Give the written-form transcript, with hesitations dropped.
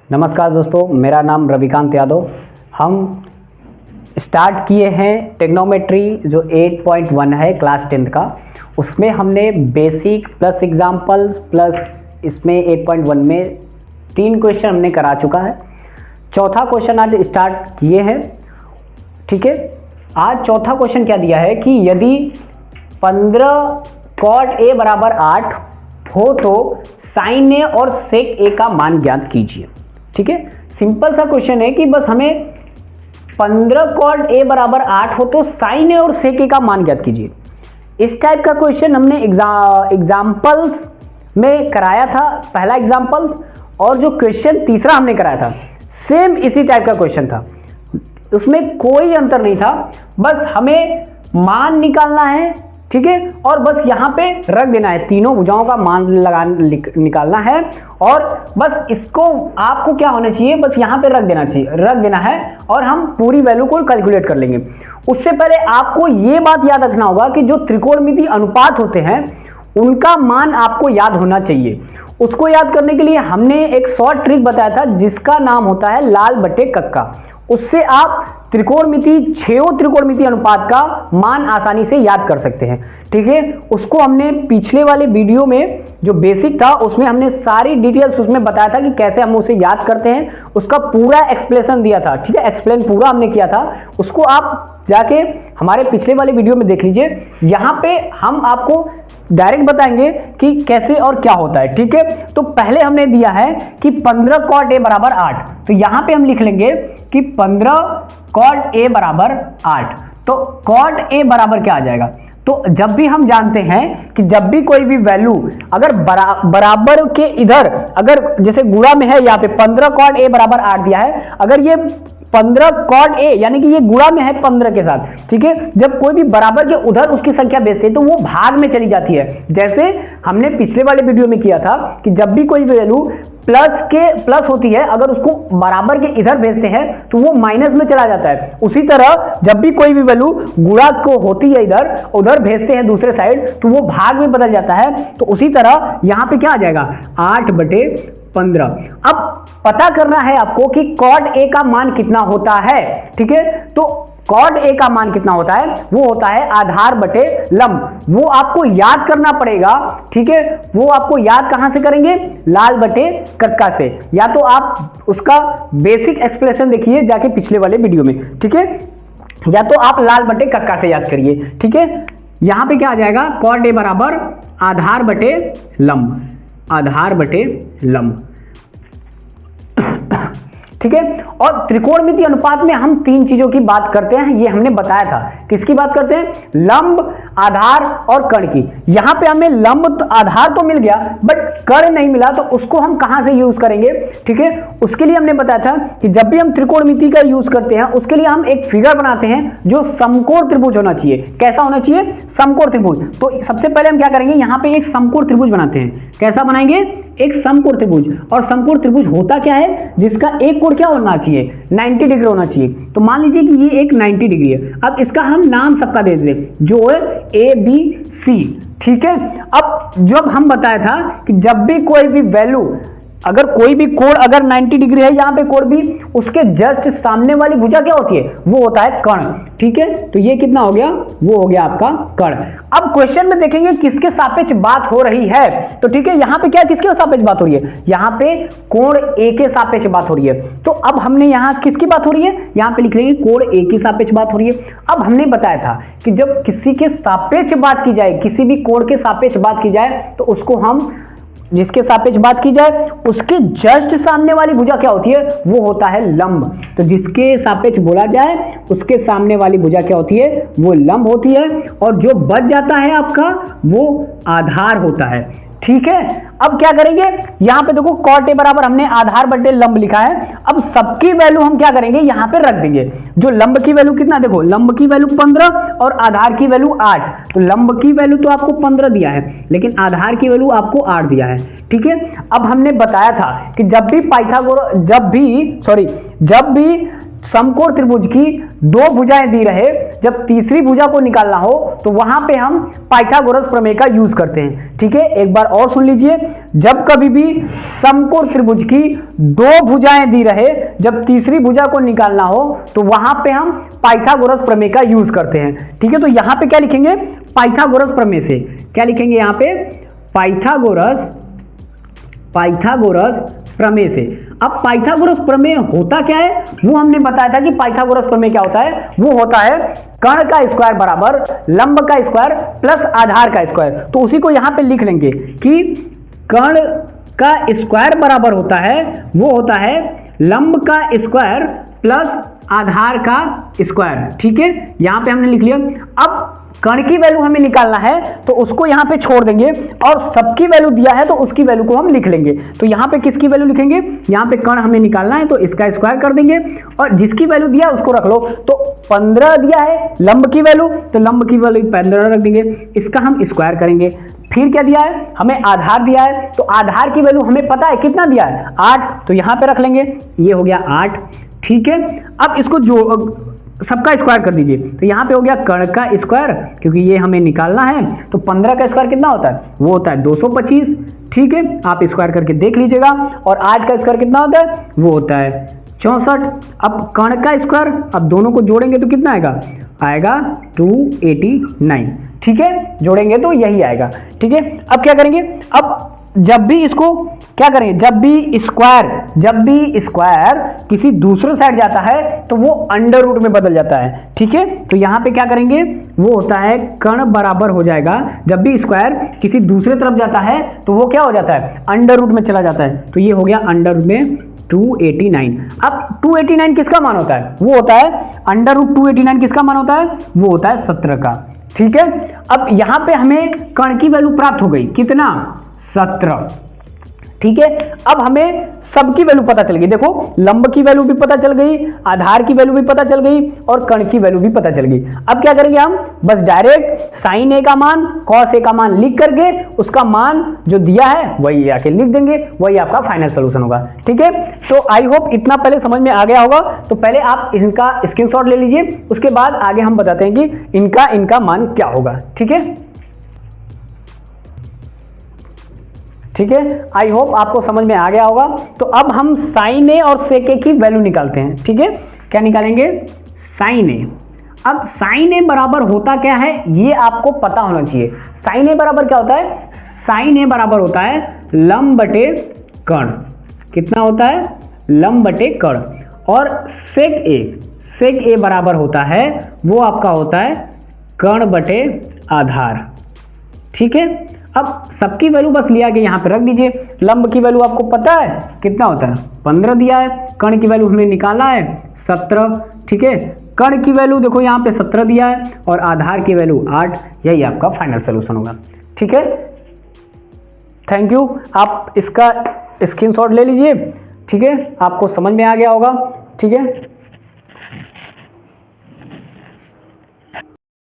नमस्कार दोस्तों, मेरा नाम रविकांत यादव। हम स्टार्ट किए हैं टेक्नोमेट्री जो 8.1 है क्लास 10th का। उसमें हमने बेसिक प्लस एग्जाम्पल्स प्लस इसमें 8.1 में 3 क्वेश्चन हमने करा चुका है। चौथा क्वेश्चन आज स्टार्ट किए हैं। ठीक है, आज चौथा क्वेश्चन क्या दिया है कि यदि 15 cot a बराबर 8 हो तो साइन ए और सेक ए का मान ज्ञात कीजिए। ठीक है, सिंपल सा क्वेश्चन है कि बस हमें 15 cot a बराबर 8 हो तो साइन ए और सेक ए का मान ज्ञात कीजिए। इस टाइप का क्वेश्चन हमने एग्जाम्पल्स में कराया था, पहला एग्जाम्पल्स, और जो क्वेश्चन तीसरा हमने कराया था सेम इसी टाइप का क्वेश्चन था। उसमें कोई अंतर नहीं था, बस हमें मान निकालना है। ठीक है, और बस यहाँ पे रख देना है, तीनों भुजाओं का मान निकालना है। और बस इसको आपको क्या होना चाहिए, बस यहाँ पे रख देना है और हम पूरी वैल्यू को कैलकुलेट कर लेंगे। उससे पहले आपको ये बात याद रखना होगा कि जो त्रिकोणमितीय अनुपात होते हैं उनका मान आपको याद होना चाहिए। उसको याद करने के लिए हमने एक शॉर्ट ट्रिक बताया था जिसका नाम होता है लाल बटे कक्का। उससे आप छेओ त्रिकोणमितीय अनुपात का मान आसानी से याद कर सकते हैं। ठीक है, उसको हमने पिछले वाले वीडियो में जो बेसिक था उसमें हमने सारी डिटेल्स उसमें बताया था कि कैसे हम उसे याद करते हैं। उसका पूरा एक्सप्लेनेशन दिया था। ठीक है, एक्सप्लेन पूरा हमने किया था, उसको आप जाके हमारे पिछले वाले वीडियो में देख लीजिए। यहाँ पे हम आपको डायरेक्ट बताएंगे कि कैसे और क्या होता है। ठीक है, तो पहले हमने दिया है कि 15 cot a बराबर 8, तो यहां पे हम लिख लेंगे कि 15 cot a बराबर 8। तो cot a बराबर क्या आ जाएगा, तो जब भी हम जानते हैं कि जब भी कोई भी वैल्यू अगर बराबर के इधर, अगर जैसे गुणा में है, यहाँ पे 15 cot a बराबर 8 दिया है, अगर ये 15 cot a यानी कि ये गुणा में है 15 के साथ। ठीक है, जब कोई भी बराबर के उधर उसकी संख्या भेजते हैं तो वो भाग में चली जाती है। जैसे हमने पिछले वाले वीडियो में किया था कि जब भी कोई वैल्यू प्लस होती है, अगर उसको बराबर के इधर भेजते हैं तो वो माइनस में चला जाता है। उसी तरह जब भी कोई भी वैल्यू गुणा को होती है उधर भेजते हैं दूसरे साइड तो वो भाग में बदल जाता है। तो उसी तरह यहां पे क्या आ जाएगा, 8/15। अब पता करना है आपको कि cot a का मान कितना होता है। ठीक है, तो cot a का मान कितना होता है, वो होता है आधार बटे लंब। वो आपको याद करना पड़ेगा। ठीक है, वो आपको याद कहां से करेंगे, लाल बटे कक्का से, या तो आप उसका बेसिक एक्सप्लेनेशन देखिए जाके पिछले वाले वीडियो में। ठीक है, या तो आप लाल बटे कक्का से याद करिए। ठीक है, यहां पे क्या आ जाएगा, cot a बराबर आधार बटे लंब, आधार बटे लंब। ठीक है, और त्रिकोणमितीय अनुपात में हम 3 चीजों की बात करते हैं, ये हमने बताया था। किसकी बात करते हैं, लंब, आधार और कर्ण की। यहां पे हमें लंब तो आधार तो मिल गया बट कर्ण नहीं मिला, तो उसको हम कहां से यूज करेंगे। ठीक है, उसके लिए हमने बताया था कि जब भी हम त्रिकोणमिति का यूज करते हैं उसके लिए हम एक फिगर बनाते हैं जो समकोण त्रिभुज होना चाहिए। कैसा होना चाहिए, समकोण त्रिभुज। तो सबसे पहले हम क्या करेंगे, यहां पे एक समकोण त्रिभुज बनाते हैं। कैसा बनाएंगे, एक समकोण त्रिभुज। और समकोण त्रिभुज होता क्या है, जिसका एक कोण क्या होना चाहिए, 90 डिग्री होना चाहिए। तो मान लीजिए कि ये एक 90 डिग्री है। अब इसका हम नाम सबका दे दें जो है ABC। ठीक है, अब जब हम बताया था कि जब भी कोई भी वैल्यू, अगर कोई भी कोण अगर 90 डिग्री है, यहां पे कोण भी, उसके जस्ट सामने वाली भुजा क्या होती है, वो होता है कर्ण। ठीक है, तो ये कितना हो गया, वो हो गया आपका कर्ण। अब क्वेश्चन में देखेंगे किसके सापेक्ष बात हो रही है। तो ठीक है, यहां पे क्या किसके सापेक्ष बात हो रही है, यहां पे कोण A के सापेक्ष बात हो रही है। तो अब हमने यहां किसकी बात हो रही है, यहां पे लिख लेंगे कोण A के सापेक्ष बात हो रही है। अब हमने बताया था कि जब किसी के सापेक्ष बात की जाए, किसी भी कोण के सापेक्ष बात की जाए, तो उसको हम, जिसके सापेक्ष बात की जाए उसके जस्ट सामने वाली भुजा क्या होती है, वो होता है लंब। तो जिसके सापेक्ष बोला जाए उसके सामने वाली भुजा क्या होती है, वो लंब होती है। और जो बच जाता है आपका वो आधार होता है। ठीक है, अब क्या करेंगे, यहां पे देखो cot a बराबर हमने आधार बटे लंब लिखा है। अब सबकी वैल्यू हम क्या करेंगे, यहां पे रख देंगे। जो लंब की वैल्यू कितना, देखो लंब की वैल्यू 15 और आधार की वैल्यू 8। तो लंब की वैल्यू तो आपको 15 दिया है लेकिन आधार की वैल्यू आपको 8 दिया है। ठीक है, अब हमने बताया था कि जब भी समकोण त्रिभुज की दो भुजाएं दी रहे, जब तीसरी भुजा को निकालना हो तो वहां पे हम पाइथागोरस प्रमेय का यूज करते हैं। ठीक है, एक बार और सुन लीजिए, जब कभी भी समकोण त्रिभुज की दो भुजाएं दी रहे, जब तीसरी भुजा को निकालना हो तो वहां पे हम पाइथागोरस प्रमेय का यूज करते हैं। ठीक है, तो यहां पे क्या लिखेंगे, पाइथागोरस प्रमेय से क्या लिखेंगे, यहां पे पाइथागोरस प्रमेय से। अब पाइथागोरस प्रमेय होता क्या है, वो हमने बताया था कि पाइथागोरस प्रमेय क्या होता है, वो होता है कर्ण का स्क्वायर बराबर लंब का स्क्वायर प्लस आधार का स्क्वायर। तो उसी को यहां पे लिख लेंगे कि कर्ण का स्क्वायर बराबर होता है, वो होता है लंब का स्क्वायर प्लस आधार का स्क्वायर। ठीक है, यहां पे हमने लिख लिया। अब कर्ण की वैल्यू हमें निकालना है तो उसको यहां पे छोड़ देंगे और सबकी वैल्यू दिया है तो उसकी वैल्यू को हम लिख लेंगे। तो यहां पे किसकी वैल्यू लिखेंगे, यहां पे कर्ण हमें निकालना है तो इसका स्क्वायर कर देंगे और जिसकी वैल्यू दिया है उसको रख लो। तो 15 दिया है लंब की वैल्यू, तो लंब की वैल्यू 15 रख देंगे, इसका हम स्क्वायर करेंगे। फिर क्या दिया है, हमें आधार दिया है, तो आधार की वैल्यू हमें पता है कितना दिया है, 8, तो यहां पे रख लेंगे, ये हो गया 8। ठीक है, अब इसको जो सबका स्क्वायर कर दीजिए, तो यहाँ पे हो गया कर्ण का स्क्वायर, क्योंकि ये हमें निकालना है। तो 15 का स्क्वायर कितना होता है, वो होता है 225। ठीक है, आप स्क्वायर करके देख लीजिएगा। और 8 का स्क्वायर कितना होता है, वो होता है 64। अब कर्ण का स्क्वायर, अब दोनों को जोड़ेंगे तो कितना आएगा 289। ठीक है, जोड़ेंगे तो यही आएगा। ठीक है, अब क्या करेंगे, अब जब भी इसको क्या करेंगे, जब भी स्क्वायर किसी दूसरे साइड जाता है तो वो अंडर रूट में बदल जाता है। ठीक है, तो यहां पे क्या करेंगे, वो होता है कर्ण बराबर हो जाएगा, जब भी स्क्वायर किसी दूसरे तरफ जाता है तो वो क्या हो जाता है, अंडर रूट में चला जाता है। तो ये हो गया अंडर रूट में 289। अब 289 किसका मान होता है, वो होता है अंडर रूट 289 किसका मान होता है, वो होता है 17 का। ठीक है, अब यहां पे हमें कर्ण की वैल्यू प्राप्त हो गई, कितना, 17। ठीक है, अब हमें सबकी वैल्यू पता चल गई, देखो लंब की वैल्यू भी पता चल गई, आधार की वैल्यू भी पता चल गई और कर्ण की वैल्यू भी पता चल गई। अब क्या करेंगे हम, बस डायरेक्ट साइन ए का मान कॉस ए का मान लिख करके उसका मान जो दिया है वही आके लिख देंगे, वही आपका फाइनल सोल्यूशन होगा। ठीक है, तो आई होप इतना पहले समझ में आ गया होगा। तो पहले आप इनका स्क्रीनशॉट ले लीजिए, उसके बाद आगे हम बताते हैं कि इनका मान क्या होगा। ठीक है, ठीक है, आई होप आपको समझ में आ गया होगा। तो अब हम साइन ए और सेक ए की वैल्यू निकालते हैं। ठीक है, क्या निकालेंगे, साइन ए। अब साइन ए बराबर होता क्या है, ये आपको पता होना चाहिए। साइन ए बराबर क्या होता है, साइन ए बराबर होता है लंब बटे कर्ण। कितना होता है, लंब बटे कर्ण। और सेक ए बराबर होता है, वो आपका होता है कर्ण बटे आधार। ठीक है, अब सबकी वैल्यू बस लिया के यहाँ पे रख दीजिए। लंब की वैल्यू आपको पता है कितना होता है, 15 दिया है, कर्ण की वैल्यू हमने निकाला है 17। ठीक है, कर्ण की वैल्यू देखो यहाँ पे 17 दिया है और आधार की वैल्यू 8, यही आपका फाइनल सोल्यूशन होगा। ठीक है, थैंक यू, आप इसका स्क्रीनशॉट ले लीजिए। ठीक है, आपको समझ में आ गया होगा। ठीक है।